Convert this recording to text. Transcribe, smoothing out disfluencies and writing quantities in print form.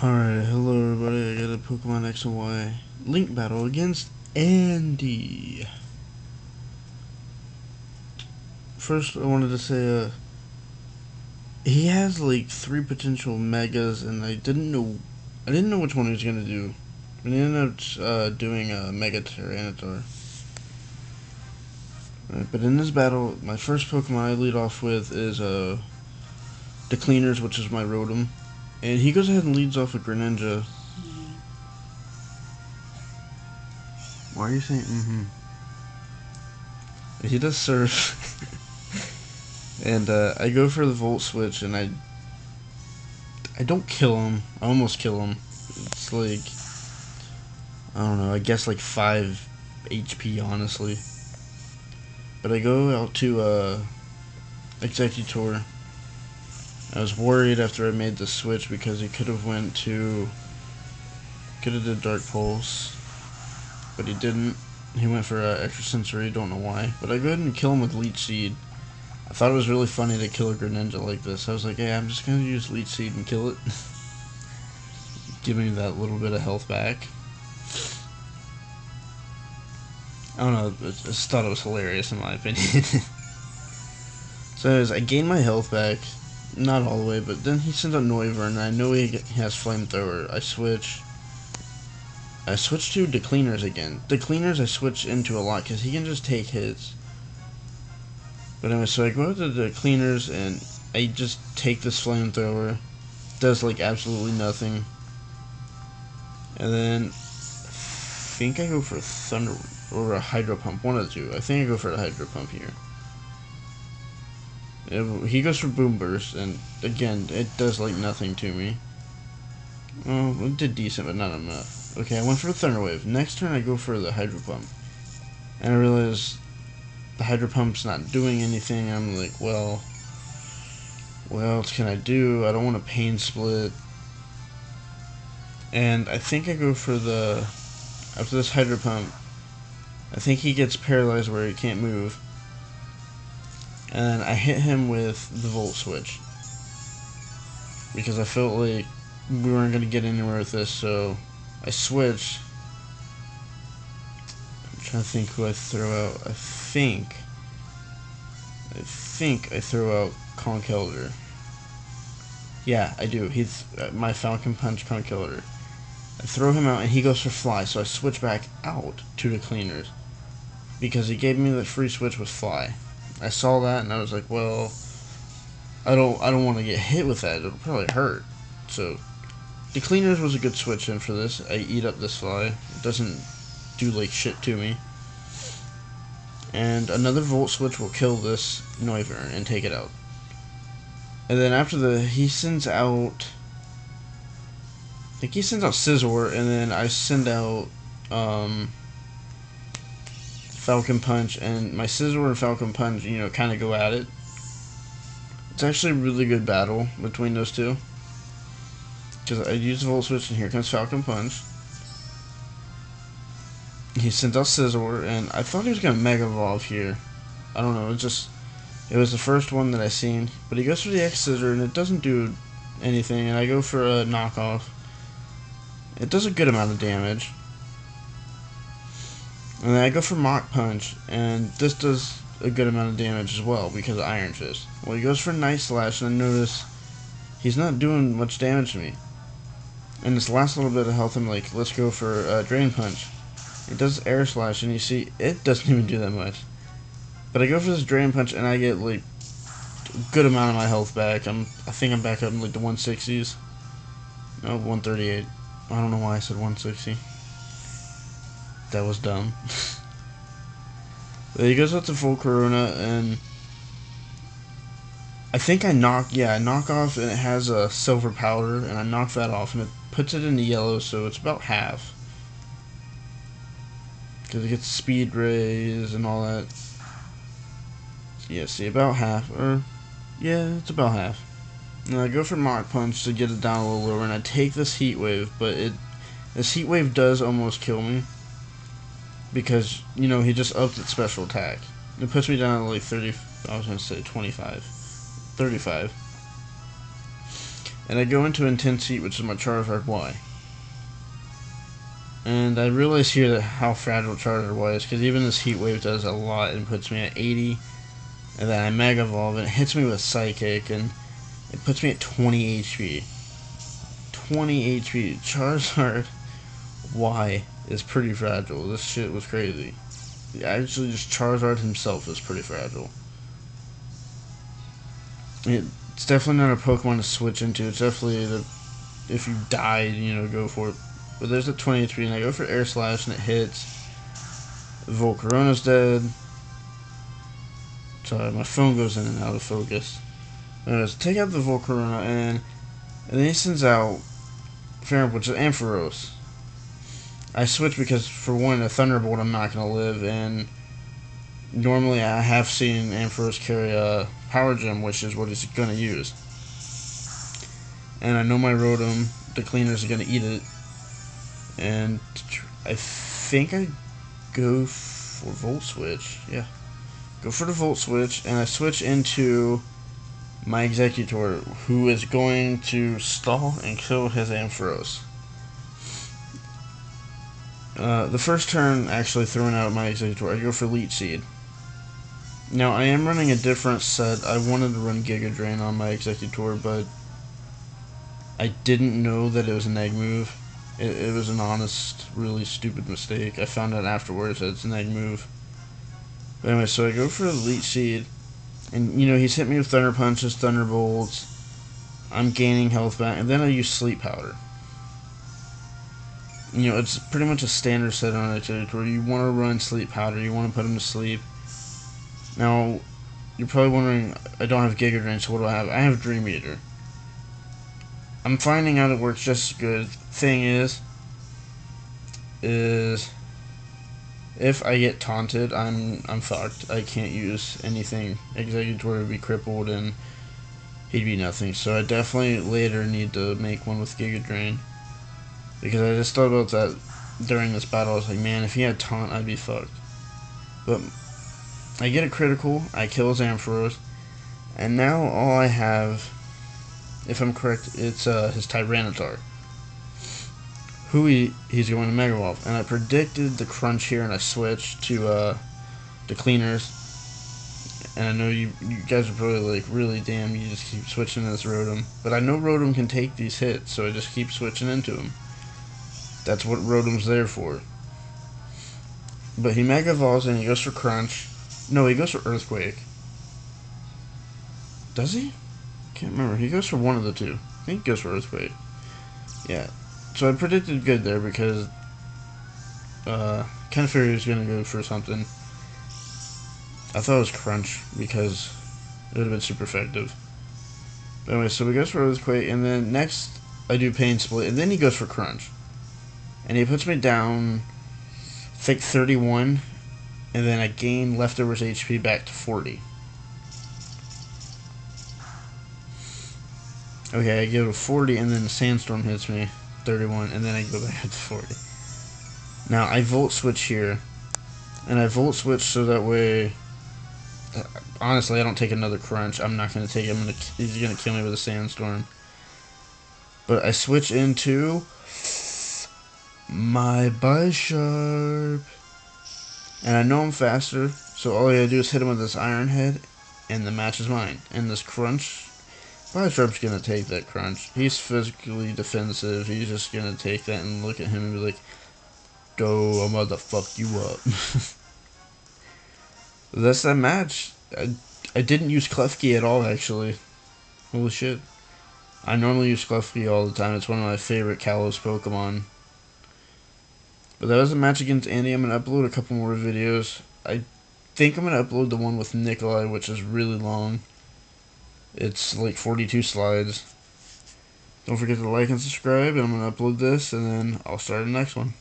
Alright, hello everybody, I got a Pokemon X and Y Link battle against Andy. First, I wanted to say, he has like 3 potential Megas, and I didn't know which one he was gonna do. And he ended up doing a Mega Tyranitar. Right, but in this battle, my first Pokemon I lead off with is the Cleaners, which is my Rotom. And he goes ahead and leads off with Greninja. Why are you saying He does surf. And I go for the Volt Switch, and I don't kill him. I almost kill him. It's like, I don't know, I guess like 5 HP, honestly. But I go out to Exeggutor. I was worried after I made the switch because he could have did Dark Pulse, but he didn't. He went for Extrasensory, don't know why. But I go ahead and kill him with Leech Seed. I thought it was really funny to kill a Greninja like this. I was like, hey, I'm just going to use Leech Seed and kill it. Give me that little bit of health back. I don't know, I just thought it was hilarious in my opinion. So anyways, I gain my health back. Not all the way, but then he sends out Noivern, and I know he has Flamethrower. I switch to the Cleaners again. The Cleaners I switch into a lot, because he can just take hits. But anyway, so I go to the Cleaners, and I just take this Flamethrower. Does, like, absolutely nothing. And then, I think I go for Thunder, or a Hydro Pump, one of the two. I think I go for the Hydro Pump here. He goes for Boom Burst, and again, it does like nothing to me. Oh, it did decent, but not enough. Okay, I went for a Thunder Wave. Next turn, I go for the Hydro Pump, and I realize the Hydro Pump's not doing anything. I'm like, well, what else can I do? I don't want to Pain Split, and I think I go for after this Hydro Pump. I think he gets paralyzed where he can't move. And I hit him with the Volt Switch, because I felt like we weren't going to get anywhere with this, so I switched. I'm trying to think who I throw out. I think I throw out Conkeldurr. Yeah, I do. He's my Falcon Punch Conkeldurr. I throw him out, and he goes for Fly, so I switch back out to the Cleaners, because he gave me the free switch with Fly. I saw that and I was like, well, I don't want to get hit with that. It'll probably hurt. So the Cleaners was a good switch in for this. I eat up this Fly. It doesn't do like shit to me. And another Volt Switch will kill this Noivern and take it out. And then after he sends out, I think he sends out Scizor, and then I send out Falcon Punch, and my Scizor and Falcon Punch, kind of go at it. It's actually a really good battle between those two, because I use the Volt Switch, and here comes Falcon Punch. He sends out Scizor, and I thought he was going to Mega Evolve here. I don't know, it was the first one that I seen, but he goes for the X Scissor, and it doesn't do anything, and I go for a knockoff. It does a good amount of damage. And then I go for Mach Punch, and this does a good amount of damage as well because of Iron Fist. Well, he goes for Night Slash, and I notice he's not doing much damage to me. And this last little bit of health, I'm like, let's go for Drain Punch. It does Air Slash, and you see, it doesn't even do that much. But I go for this Drain Punch, and I get like a good amount of my health back. I think I'm back up in like the 160s. No, 138. I don't know why I said 160. That was dumb. He goes up to full Corona, and I think I knock off, and it has a Silver Powder, and I knock that off, and it puts it into yellow, so it's about half. Because it gets Speed Rays and all that. Yeah, see, about half, yeah, it's about half. And I go for Mach Punch to get it down a little lower, and I take this Heat Wave, but this Heat Wave does almost kill me. Because, he just upped its special attack. It puts me down to like 30, I was going to say 25. 35. And I go into Intense Heat, which is my Charizard Y. And I realize here that how fragile Charizard Y is, because even this Heat Wave does a lot and puts me at 80. And then I Mega Evolve, and it hits me with Psychic, and it puts me at 20 HP. 20 HP. Charizard Y is pretty fragile. This shit was crazy. Actually, just Charizard himself is pretty fragile. It's definitely not a Pokemon to switch into. It's definitely if you died, go for it. But there's a 20 HP, and I go for Air Slash, and it hits. Volcarona's dead. Sorry, my phone goes in and out of focus. Anyways, take out the Volcarona, and then he sends out Ferroth, which is Ampharos. I switch because, for one, a Thunderbolt I'm not going to live, and normally I have seen Ampharos carry a Power Gem, which is what he's going to use. And I know my Rotom, the cleaners, are going to eat it. And I think I go for Volt Switch. Yeah. Go for the Volt Switch, and I switch into my Executor, who is going to stall and kill his Ampharos. The first turn, actually throwing out my Executor, I go for Leech Seed. Now, I am running a different set. I wanted to run Giga Drain on my Executor, but I didn't know that it was an egg move. It was an honest, really stupid mistake. I found out afterwards that it's an egg move. But anyway, so I go for the Leech Seed, and he's hit me with Thunder Punches, Thunderbolts. I'm gaining health back, and then I use Sleep Powder. It's pretty much a standard set on Executor where you want to run Sleep Powder, you want to put him to sleep. Now, you're probably wondering, I don't have Giga Drain, so what do I have? I have Dream Eater. I'm finding out it works just as good. Thing is if I get taunted, I'm fucked. I can't use anything. Executor would be crippled and he'd be nothing. So I definitely later need to make one with Giga Drain, because I just thought about that during this battle. I was like, man, if he had taunt, I'd be fucked. But I get a critical, I kill his Ampharos, and now all I have, if I'm correct, it's his Tyranitar, who he's going to Mega Evolve. And I predicted the crunch here, and I switched to the cleaners. And I know you guys are probably like, really, damn, you just keep switching to this Rotom. But I know Rotom can take these hits, so I just keep switching into him. That's what Rotom's there for. But he Mega Evolves, and he goes for Crunch. No, he goes for Earthquake. Does he? Can't remember. He goes for one of the two. I think he goes for Earthquake. Yeah. So I predicted good there, because kind of figured he was going to go for something. I thought it was Crunch, because it would have been super effective. But anyway, so he goes for Earthquake, and then next I do Pain Split, and then he goes for Crunch. And he puts me down, I think 31, and then I gain leftovers HP back to 40. Okay, I go to 40, and then the Sandstorm hits me, 31, and then I go back up to 40. Now, I Volt Switch here, and I Volt Switch so that way, honestly, I don't take another Crunch. I'm not going to take him. He's going to kill me with a Sandstorm. But I switch into my Bisharp. And I know I'm faster, so all I gotta do is hit him with this Iron Head, and the match is mine. And this Crunch, Bisharp's gonna take that Crunch. He's physically defensive. He's just gonna take that and look at him and be like, go, I'm about to fuck you up. That's that match. I didn't use Klefki at all, actually. Holy shit. I normally use Klefki all the time. It's one of my favorite Kalos Pokemon. But that was a match against Andy. I'm going to upload a couple more videos. I think I'm going to upload the one with Nikolai, which is really long. It's like 42 slides. Don't forget to like and subscribe, and I'm going to upload this, and then I'll start the next one.